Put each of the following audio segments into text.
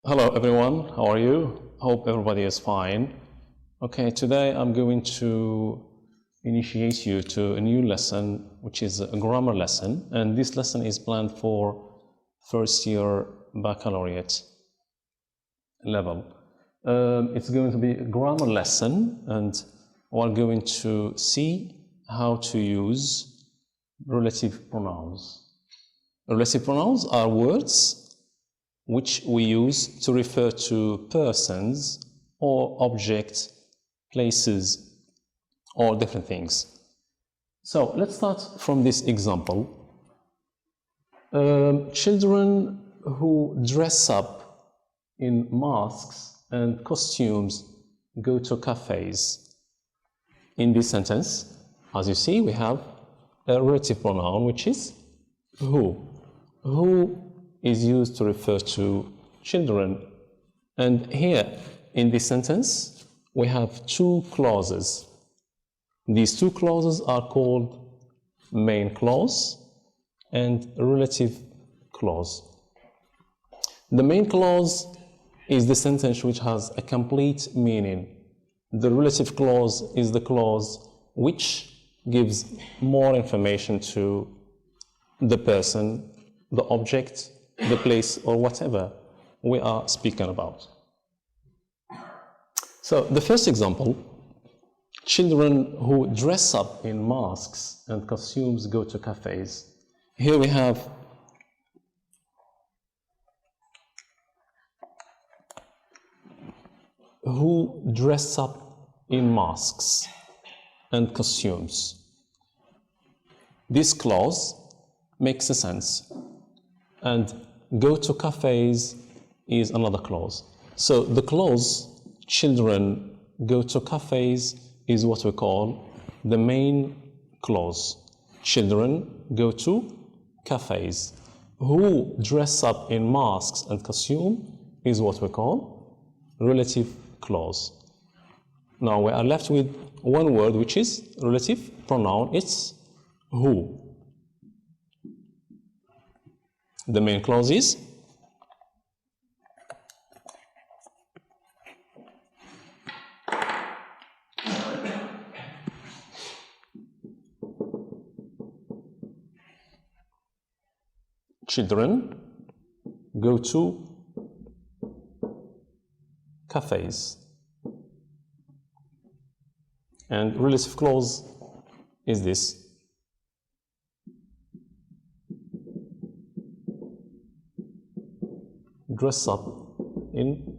Hello everyone, how are you? Hope everybody is fine. Okay, today I'm going to initiate you to a new lesson, which is a grammar lesson, and this lesson is planned for first year baccalaureate level. It's going to be a grammar lesson, and we're going to see how to use relative pronouns. Relative pronouns are words which we use to refer to persons or objects, places, or different things. So let's start from this example. Children who dress up in masks and costumes go to cafes. In this sentence, as you see, we have a relative pronoun, which is who. Who is used to refer to children. And here, in this sentence, we have two clauses. These two clauses are called main clause and relative clause. The main clause is the sentence which has a complete meaning. The relative clause is the clause which gives more information to the person, the object, the place, or whatever we are speaking about. So the first example, children who dress up in masks and costumes go to cafes. Here we have who dress up in masks and costumes. This clause makes a sense, and go to cafes is another clause. So the clause children go to cafes is what we call the main clause. Children go to cafes. Who dress up in masks and costume is what we call relative clause. Now we are left with one word, which is relative pronoun. It's who. The main clause is children go to cafes, and relative clause is this. Dress up in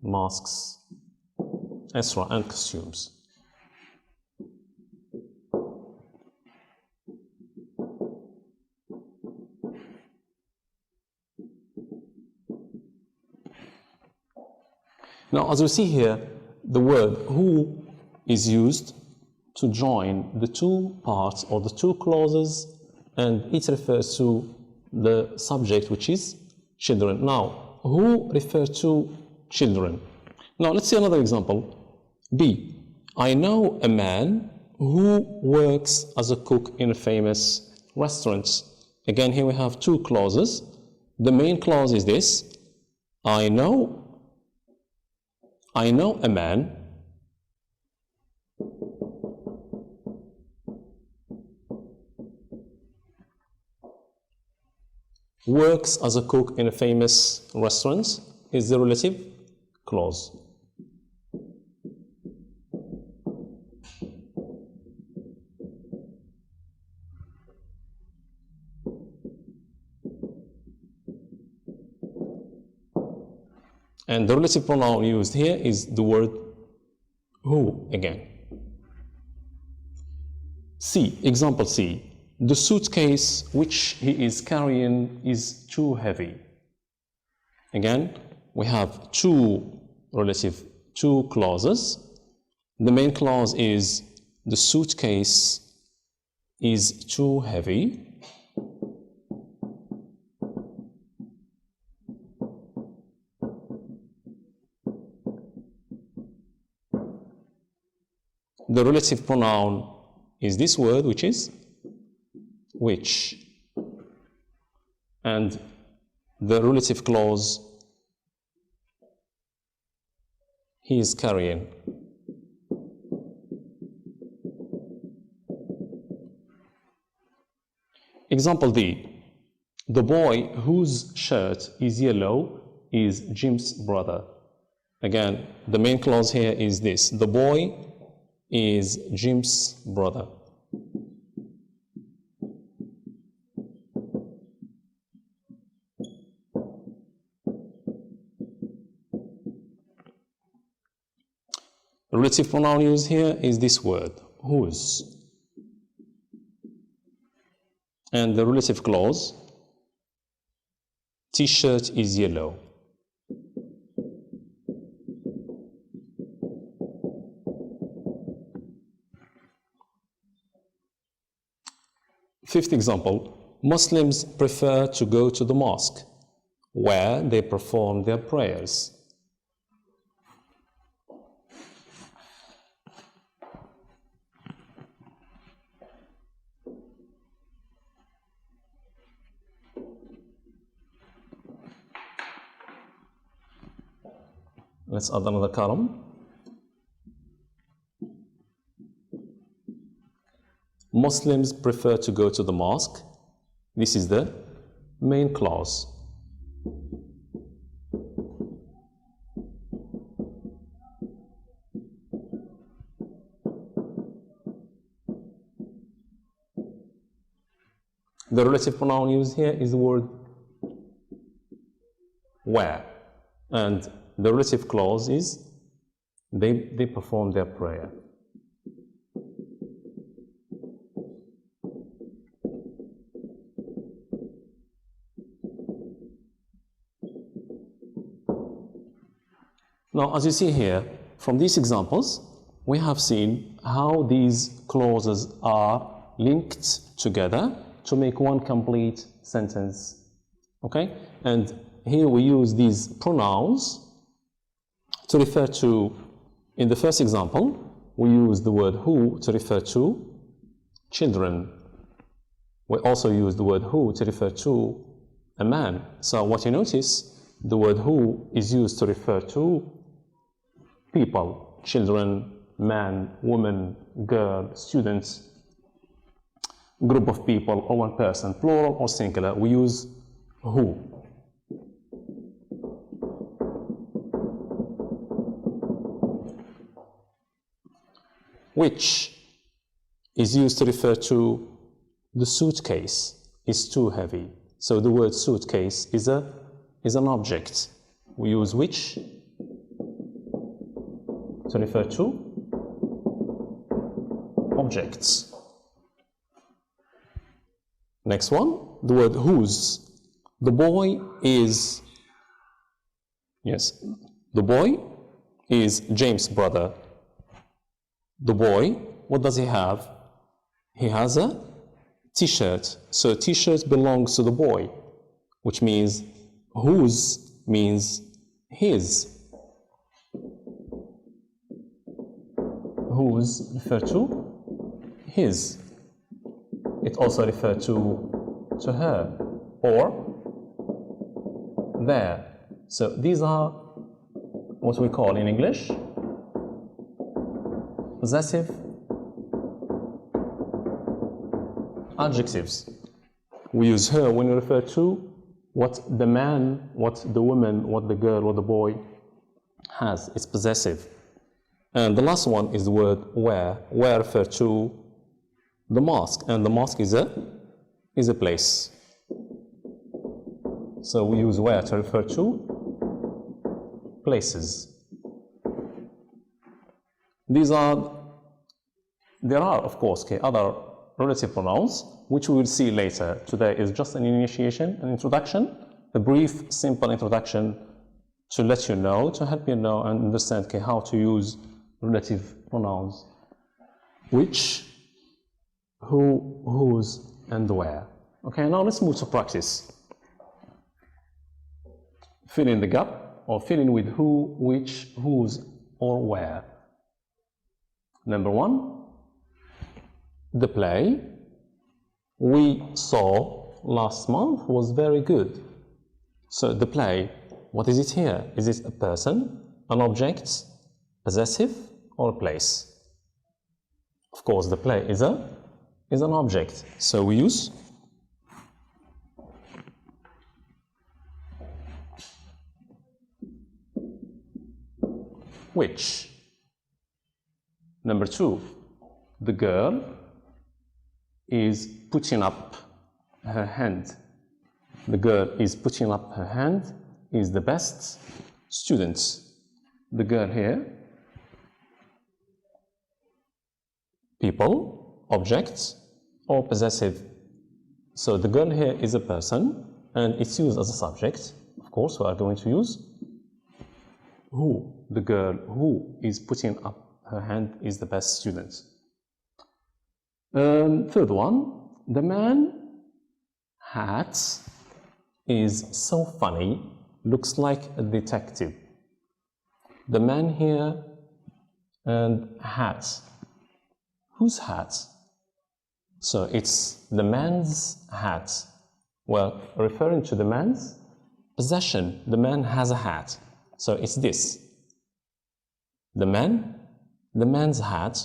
masks, etc., and costumes. Now, as we see here, the word who is used to join the two parts or the two clauses, and it refers to the subject, which is children. Now, who refers to children? Now, let's see another example. B. I know a man who works as a cook in a famous restaurant. Again, here we have two clauses. The main clause is this. I know a man works as a cook in a famous restaurant is the relative clause. And the relative pronoun used here is the word who again. C, example C. The suitcase which he is carrying is too heavy. Again, we have two clauses. The main clause is the suitcase is too heavy. The relative pronoun is this word, which is which. And the relative clause he is carrying. Example D. The boy whose shirt is yellow is Jim's brother. Again, the main clause here is this. The boy is Jim's brother. The relative pronoun used here is this word, whose. And the relative clause, T-shirt is yellow. Fifth example, Muslims prefer to go to the mosque, where they perform their prayers. Let's add another column. Muslims prefer to go to the mosque. This is the main clause. The relative pronoun used here is the word where, and the relative clause is they perform their prayer. Now, as you see here, from these examples, we have seen how these clauses are linked together to make one complete sentence. Okay? And here we use these pronouns to refer to, in the first example, we use the word who to refer to children. We also use the word who to refer to a man. So what you notice, the word who is used to refer to people, children, man, woman, girl, students, group of people, or one person, plural or singular. We use who. Which is used to refer to the suitcase is too heavy. So the word suitcase is an object. We use which to refer to objects. Next one, the word whose. The boy is, yes, the boy is James' brother. The boy, what does he have? He has a t-shirt. So t-shirt belongs to the boy, which means whose means his. Whose refer to his. It also refers to her or their. So these are what we call in English possessive adjectives. We use her when we refer to what the man, what the woman, what the girl, what the boy has. It's possessive. And the last one is the word where. Where refers to the mosque, and the mosque is a place. So we use where to refer to places. There are, of course, other relative pronouns, which we will see later. Today is just an initiation, an introduction, a brief, simple introduction to let you know, to help you know and understand how to use relative pronouns. Which, who, whose, and where. Okay, now let's move to practice. Fill in the gap, or fill in with who, which, whose, or where. Number one, the play we saw last month was very good. So the play, what is it here? Is it a person, an object, possessive or place. Of course, the play is an object, so we use which. Number 2, the girl is putting up her hand. The girl is putting up her hand is the best student. The girl here, people, objects, or possessive. So the girl here is a person and it's used as a subject. Of course, we are going to use who. The girl who is putting up her hand is the best student. Third one, the man hat is so funny, looks like a detective. The man here and hat. Whose hat? So it's the man's hat. Well, referring to the man's possession, the man has a hat. So it's this. The man's hat,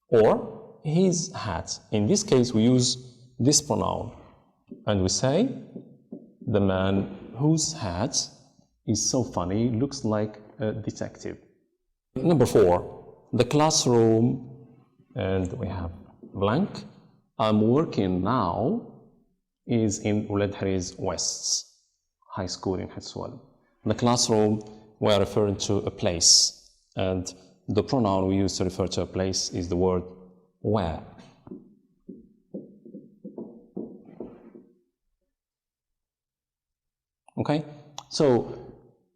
or his hat. In this case, we use this pronoun and we say the man whose hat is so funny, looks like a detective. Number 4, the classroom, and we have blank. I'm working now is in Ouled Hariz West High School in Hetswal. The classroom, we are referring to a place, and the pronoun we use to refer to a place is the word where. Okay, so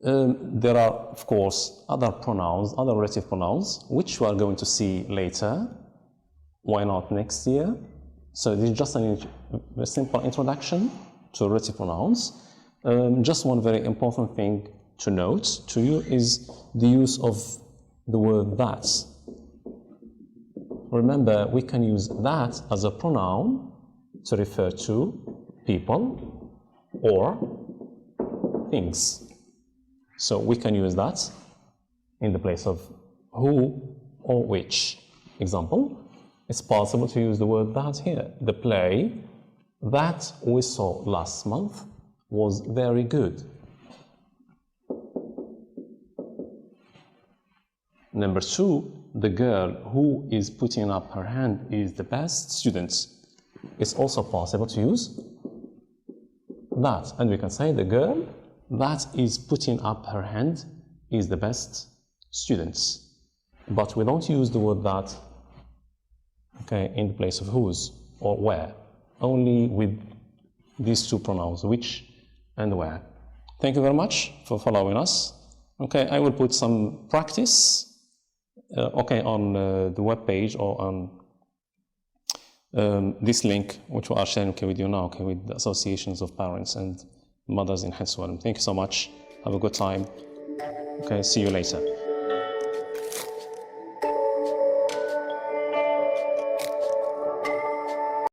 there are, of course, other pronouns, other relative pronouns, which we are going to see later. Why not next year? So this is just a simple introduction to relative pronouns. Just one very important thing to note to you is the use of the word that. Remember, we can use that as a pronoun to refer to people or things. So we can use that in the place of who or which. Example, it's possible to use the word that here. The play that we saw last month was very good. Number 2, the girl who is putting up her hand is the best student. It's also possible to use that, and we can say the girl that is putting up her hand is the best student. But we don't use the word that, okay, in the place of whose or where, only with these two pronouns, which and where. Thank you very much for following us. Okay, I will put some practice on the web page or on this link which we are sharing with you now, with the associations of parents and mothers in Hetswal. Thank you so much. Have a good time. Okay, see you later.